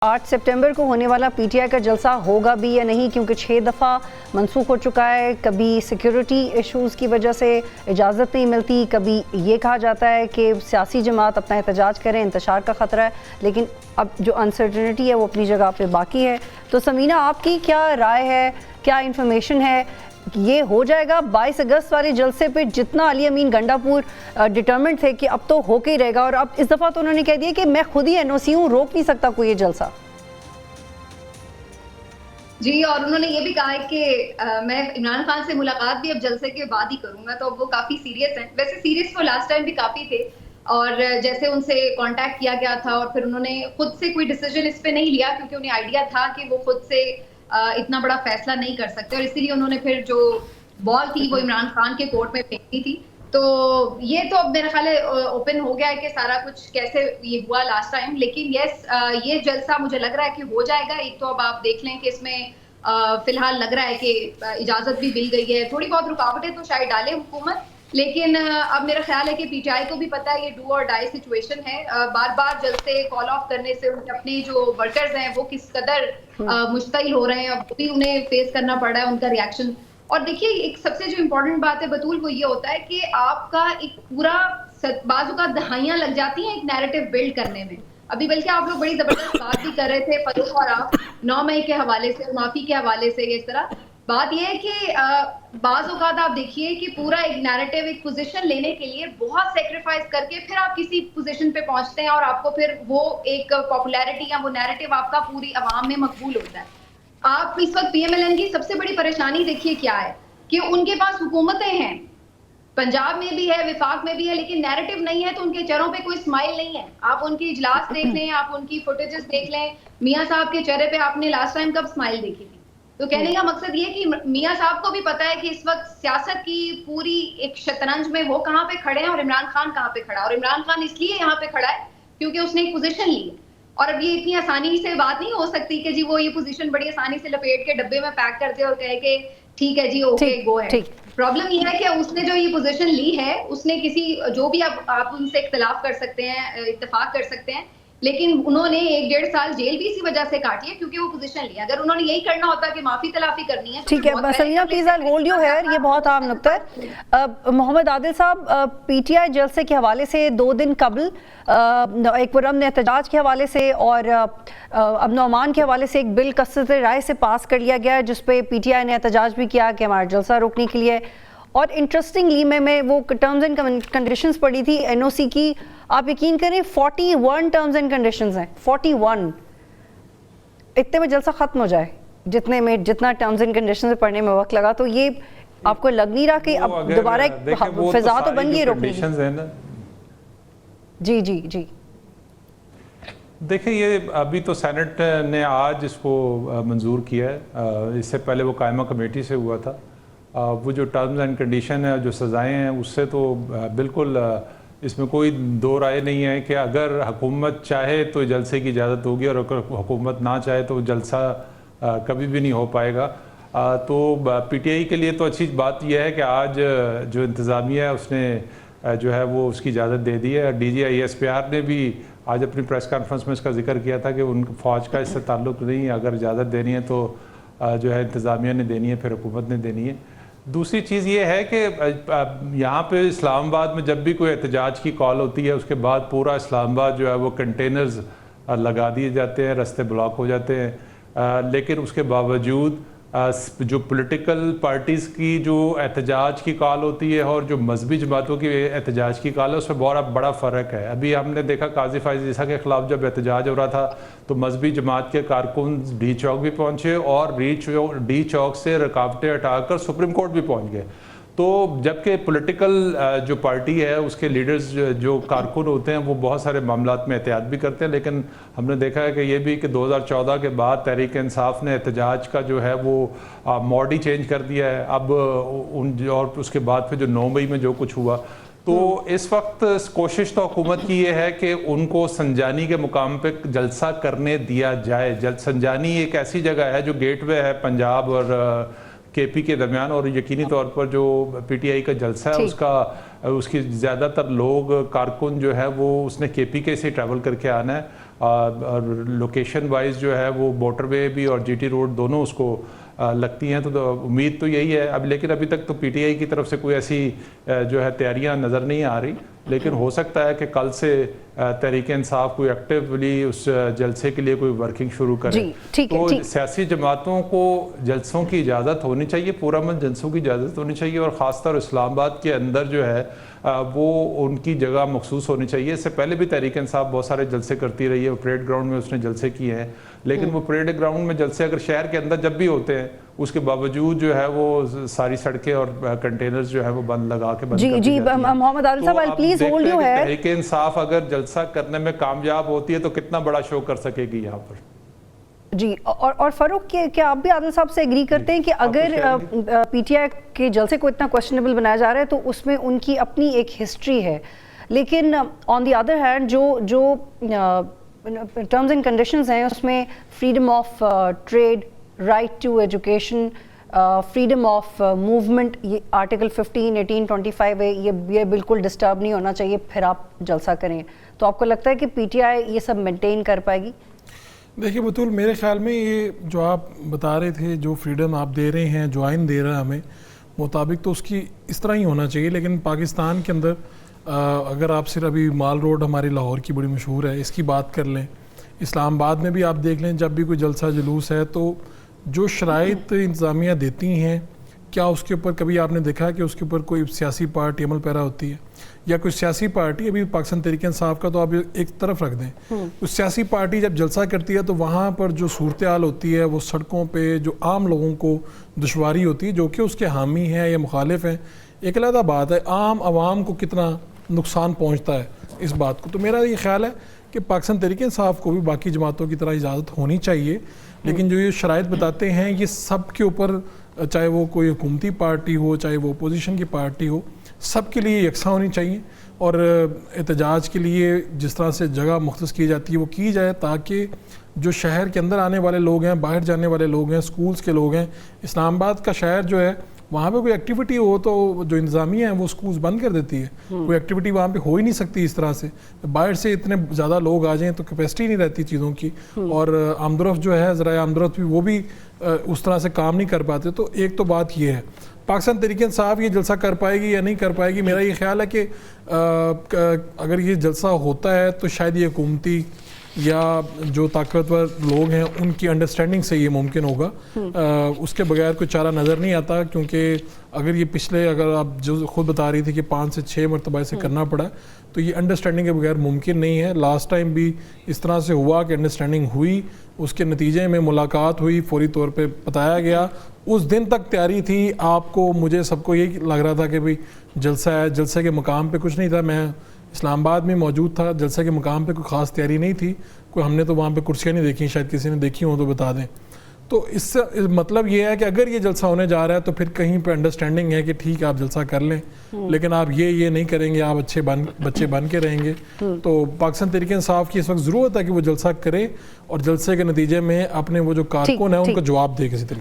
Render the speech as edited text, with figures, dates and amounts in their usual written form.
8 सितंबर को होने वाला पीटीआई का जलसा होगा भी या नहीं, क्योंकि 6 दफ़ा मनसूख हो चुका है। कभी सिक्योरिटी इश्यूज़ की वजह से इजाज़त नहीं मिलती, कभी ये कहा जाता है कि सियासी जमात अपना एहतजाज करें, इंतशार का ख़तरा है, लेकिन अब जो अनसर्टनिटी है वो अपनी जगह पे बाकी है। तो समीना, आपकी क्या राय है, क्या इन्फॉर्मेशन है, ये हो जाएगा 22 अगस्त वाले जलसे पे जितना अली अमीन गंडापुर डिटर्मिनेड थे कि अब तो होके ही रहेगा, और अब इस दफ़ा तो उन्होंने कह दिया कि मैं खुद ही एनओसी हूँ, रोक नहीं सकता कोई ये जलसा। जी, और उन्होंने ये भी कहा है कि मैं इमरान खान से मुलाकात भी अब जलसे के बाद ही करूंगा, तो अब वो काफी सीरियस हैं। वैसे सीरियस वो लास्ट टाइम भी काफी थे, और जैसे उनसे कांटेक्ट किया गया था और फिर उन्होंने खुद से कोई डिसीजन इस पे नहीं लिया, क्योंकि उन्हें आइडिया था कि वो खुद से इतना बड़ा फैसला नहीं कर सकते, और इसीलिए उन्होंने फिर जो बॉल थी वो इमरान खान के कोर्ट में फेंकी थी। तो ये तो अब मेरा ख्याल है ओपन हो गया है कि सारा कुछ कैसे ये हुआ लास्ट टाइम। लेकिन यस, ये जलसा मुझे लग रहा है कि हो जाएगा। एक तो अब आप देख लें कि इसमें फिलहाल लग रहा है कि इजाजत भी मिल गई है, थोड़ी बहुत रुकावटें तो शायद डाले हुकूमत, लेकिन अब मेरा ख्याल है कि पीटीआई को भी पता है ये डू और डाई सिचुएशन है। बार बार जलसे कॉल ऑफ करने से उनके अपने जो वर्कर्स हैं वो किस कदर मुश्तिल हो रहे हैं, अब भी उन्हें फेस करना पड़ रहा है उनका रिएक्शन। और देखिए, एक सबसे जो इम्पोर्टेंट बात है बतूल, वो ये होता है कि आपका एक पूरा बाजू का दहाइयां लग जाती हैं एक नैरेटिव बिल्ड करने में। अभी बल्कि आप लोग बड़ी जबरदस्त बात भी कर रहे थे फरूख और आप 9 मई के हवाले से, माफी के हवाले से। इस तरह बात यह है कि बाज़ औक़ात आप देखिए कि पूरा एक नैरेटिव, एक पोजीशन लेने के लिए बहुत सेक्रीफाइस करके फिर आप किसी पोजीशन पे पहुंचते हैं, और आपको फिर वो एक पॉपुलैरिटी या वो नैरेटिव आपका पूरी आवाम में मकबूल होता है। आप इस वक्त पीएमएलएन की सबसे बड़ी परेशानी देखिए क्या है कि उनके पास हुकूमतें हैं, पंजाब में भी है, विफाक में भी है, लेकिन नैरेटिव नहीं है, तो उनके चेहरों पे कोई स्माइल नहीं है। आप उनकी इजलास देख लें, आप उनकी फुटेजेस देख लें, मियां साहब के चेहरे पे आपने लास्ट टाइम कब स्माइल देखी थी? तो कहने का मकसद ये कि मियां साहब को भी पता है कि इस वक्त सियासत की पूरी एक शतरंज में वो कहां पे खड़े हैं और इमरान खान कहां पे खड़ा है। और इमरान खान इसलिए यहाँ पे खड़ा है क्योंकि उसने एक पोजीशन ली है, और अब ये इतनी आसानी से बात नहीं हो सकती कि जी वो ये पोजीशन बड़ी आसानी से लपेट के डब्बे में पैक कर दे और कहे कि ठीक है जी, ओके गो है। प्रॉब्लम ये है कि उसने जो ये पोजीशन ली है, उसने किसी जो भी आप उनसे इख्तिलाफ कर सकते हैं, इत्तेफाक कर सकते हैं, लेकिन उन्होंने 1-1.5 साल जेल भी इसी वजह से काटी है क्योंकि वो पोजीशन ली। अगर उन्होंने यही करना होता कि माफी तलाफी करनी है, ठीक है Salina please I hold you here, ये बहुत अहम नुक्ता है। मोहम्मद आदिल साहब, पीटीआई जलसे के हवाले से 2 दिन कबल एक पुरअमन एहतजाज के हवाले से और अमन अमान के हवाले से एक बिल कसरत राय से पास कर लिया गया, जिस पे पीटीआई ने एहतजाज भी किया कि हमारा जलसा रोकने के लिए। और इंटरेस्टिंगली मैं वो टर्म्स एंड कंडीशंस पढ़ी थी एनओसी की, आप यकीन करें 41 टर्म्स एंड कंडीशंस हैं, 41। इतने में जलसा खत्म हो जाए, जितना टर्म्स एंड कंडीशंस में पढ़ने में वक्त लगा। तो ये आपको लग नहीं रहा कि अब दोबारा एक फिजा तो बन गई रोकने की? जी जी जी, देखिए ये अभी तो सेनेट ने आज इसको मंजूर किया है, इससे पहले वो कायमा कमेटी से हुआ था। वो जो टर्म्स एंड कंडीशन है, जो सज़ाएं हैं, उससे तो बिल्कुल इसमें कोई दो राय नहीं है कि अगर हुकूमत चाहे तो जलसे की इजाज़त होगी, और अगर हुकूमत ना चाहे तो जलसा कभी भी नहीं हो पाएगा। तो पीटीआई के लिए तो अच्छी बात यह है कि आज जो इंतज़ामिया है उसने जो है वो उसकी इजाज़त दे दी है। DGISPR ने भी आज अपनी प्रेस कॉन्फ्रेंस में इसका जिक्र किया था कि उन फ़ौज का इससे ताल्लुक़ नहीं है, अगर इजाज़त देनी है तो जो है इंतज़ामिया ने देनी है, फिर हुकूमत ने देनी है। दूसरी चीज़ ये है कि यहाँ पे इस्लामाबाद में जब भी कोई एहतजाज की कॉल होती है, उसके बाद पूरा इस्लामाबाद जो है वो कंटेनर्स लगा दिए जाते हैं, रास्ते ब्लॉक हो जाते हैं। लेकिन उसके बावजूद जो पॉलिटिकल पार्टीज़ की जो एहतजाज की कॉल होती है और जो मजहबी जमातों की एहतजाज की कॉल है, उसमें बहुत बड़ा फ़र्क है। अभी हमने देखा काजी फाइज़ ईसा के ख़िलाफ़ जब एहतजाज हो रहा था तो मजहबी जमात के कारकुन डी चौक भी पहुँचे और डी चौक से रुकावटें हटाकर सुप्रीम कोर्ट भी पहुँच गए। तो जबकि पॉलिटिकल जो पार्टी है उसके लीडर्स जो कारकुन होते हैं वो बहुत सारे मामलात में एहतियात भी करते हैं, लेकिन हमने देखा है कि ये भी कि 2014 के बाद तहरीक इंसाफ ने एहतजाज का जो है वो मोड ही चेंज कर दिया है। अब और उसके बाद फिर जो 9 मई में जो कुछ हुआ, तो इस वक्त कोशिश तो हुकूमत की ये है कि उनको संजानी के मुकाम पे जलसा करने दिया जाए। संजानी एक ऐसी जगह है जो गेटवे है पंजाब और केपी के दरमियान, और यकीनी तौर पर जो पीटीआई का जलसा है उसकी ज़्यादातर लोग कारकुन जो है वो उसने केपी के से ट्रैवल करके आना है। और लोकेशन वाइज जो है वो मोटरवे भी और जीटी रोड दोनों उसको लगती हैं। तो उम्मीद तो यही है अब, लेकिन अभी तक तो पीटीआई की तरफ से कोई ऐसी जो है तैयारियां नज़र नहीं आ रही, लेकिन हो सकता है कि कल से तहरीक इंसाफ कोई एक्टिवली उस जलसे के लिए कोई वर्किंग शुरू करे। तो सियासी जमातों को जलसों की इजाज़त होनी चाहिए, पुरअमन जलसों की इजाज़त होनी चाहिए, और ख़ासतौर इस्लामाबाद के अंदर जो है वो उनकी जगह मखसूस होनी चाहिए। इससे पहले भी तहरीक इंसाफ बहुत सारे जलसे करती रही है, परेड ग्राउंड में उसने जलसे किए हैं, लेकिन वो परेड ग्राउंड में जलसे अगर शहर के अंदर जब भी होते हैं उसके बावजूद जो है वो सारी सड़कें और कंटेनर्स जो है वो बंद लगा के बंद जी मोहम्मद आदिल साहब प्लीज होल्ड यू है। तहरीक इंसाफ अगर जलसा करने में कामयाब होती है तो कितना बड़ा शो कर सकेगी यहाँ पर। जी और फरूक क्या आप भी आदिल साहब से एग्री करते हैं कि अगर पीटीआई के जलसे को इतना क्वेश्चनेबल बनाया जा रहा है तो उसमें उनकी अपनी एक हिस्ट्री है, लेकिन ऑन द अदर हैंड जो टर्म्स एंड कंडीशंस हैं उसमें freedom of trade, right to education, freedom of movement, ये आर्टिकल 15, 18, 25 है, ये बिल्कुल डिस्टर्ब नहीं होना चाहिए, फिर आप जलसा करें। तो आपको लगता है कि पीटीआई ये सब मेंटेन कर पाएगी? देखिए बतूल, मेरे ख्याल में ये जो आप बता रहे थे, जो फ्रीडम आप दे रहे हैं, जो आइन दे रहा है हमें मुताबिक, तो उसकी इस तरह ही होना चाहिए। लेकिन पाकिस्तान के अंदर अगर आप सिर्फ अभी माल रोड हमारी लाहौर की बड़ी मशहूर है, इसकी बात कर लें, इस्लामाबाद में भी आप देख लें, जब भी कोई जलसा जुलूस है तो जो शराइत इंतज़ामिया देती हैं, क्या उसके ऊपर कभी आपने देखा है कि उसके ऊपर कोई सियासी पार्टी अमल पैरा होती है, या कोई सियासी पार्टी, अभी पाकिस्तान तहरीक इंसाफ का तो आप एक तरफ रख दें, उस सियासी पार्टी जब जलसा करती है तो वहाँ पर जो सूरत हाल होती है, वो सड़कों पे जो आम लोगों को दुश्वारी होती है, जो कि उसके हामी हैं या मुखालिफ हैं, एक अलग बात है, आम आवाम को कितना नुकसान पहुँचता है इस बात को। तो मेरा ये ख्याल है कि पाकिस्तान तहरीक इंसाफ को भी बाकी जमातों की तरह इजाज़त होनी चाहिए, लेकिन जो ये शराइत बताते हैं ये सब के ऊपर, चाहे वो कोई हुकूमती पार्टी हो, चाहे वो अपोजिशन की पार्टी हो, सब के लिए यकसा होनी चाहिए। और एहतजाज के लिए जिस तरह से जगह मुख्तस की जाती है वो की जाए, ताकि जो शहर के अंदर आने वाले लोग हैं, बाहर जाने वाले लोग हैं, स्कूल्स के लोग हैं, इस्लामाबाद का शहर जो है वहाँ पे कोई एक्टिविटी हो तो जो इंतज़ामिया है वो स्कूल्स बंद कर देती है, कोई एक्टिविटी वहाँ पे हो ही नहीं सकती इस तरह से। बाहर से इतने ज़्यादा लोग आ जाएं तो कैपेसिटी नहीं रहती चीज़ों की, और आमदरफ्त जो है ज़रा आमदरफ्त भी वो भी उस तरह से काम नहीं कर पाते। तो एक तो बात ये है, पाकिस्तान तहरीक इंसाफ ये जलसा कर पाएगी या नहीं कर पाएगी, मेरा ये ख्याल है कि अगर ये जलसा होता है तो शायद ये हुकूमती या जो ताकतवर लोग हैं उनकी अंडरस्टैंडिंग से ये मुमकिन होगा, उसके बगैर कोई चारा नज़र नहीं आता। क्योंकि अगर ये पिछले, अगर आप जो खुद बता रही थी कि 5 से 6 मरतबा इसे करना पड़ा, तो ये अंडरस्टैंडिंग के बगैर मुमकिन नहीं है। लास्ट टाइम भी इस तरह से हुआ कि अंडरस्टैंडिंग हुई, उसके नतीजे में मुलाकात हुई, फौरी तौर पे बताया गया, उस दिन तक तैयारी थी, आपको मुझे सबको यही लग रहा था कि भाई जलसा है, जलसे के मकाम पे कुछ नहीं था। मैं इस्लामाबाद में मौजूद था, जलसे के मकाम पे कोई ख़ास तैयारी नहीं थी, कोई हमने तो वहाँ पे कुर्सियाँ नहीं देखी, शायद किसी ने देखी हो तो बता दें। तो इससे मतलब ये है कि अगर ये जलसा होने जा रहा है तो फिर कहीं पे अंडरस्टैंडिंग है कि ठीक है आप जलसा कर लें, लेकिन आप ये नहीं करेंगे, आप बच्चे बन के रहेंगे। तो पाकिस्तान तहरीक इंसाफ की इस वक्त ज़रूरत है कि वो जलसा करे और जलसे के नतीजे में अपने वो जो कारकुन है उनको जवाब दे किसी तरीके।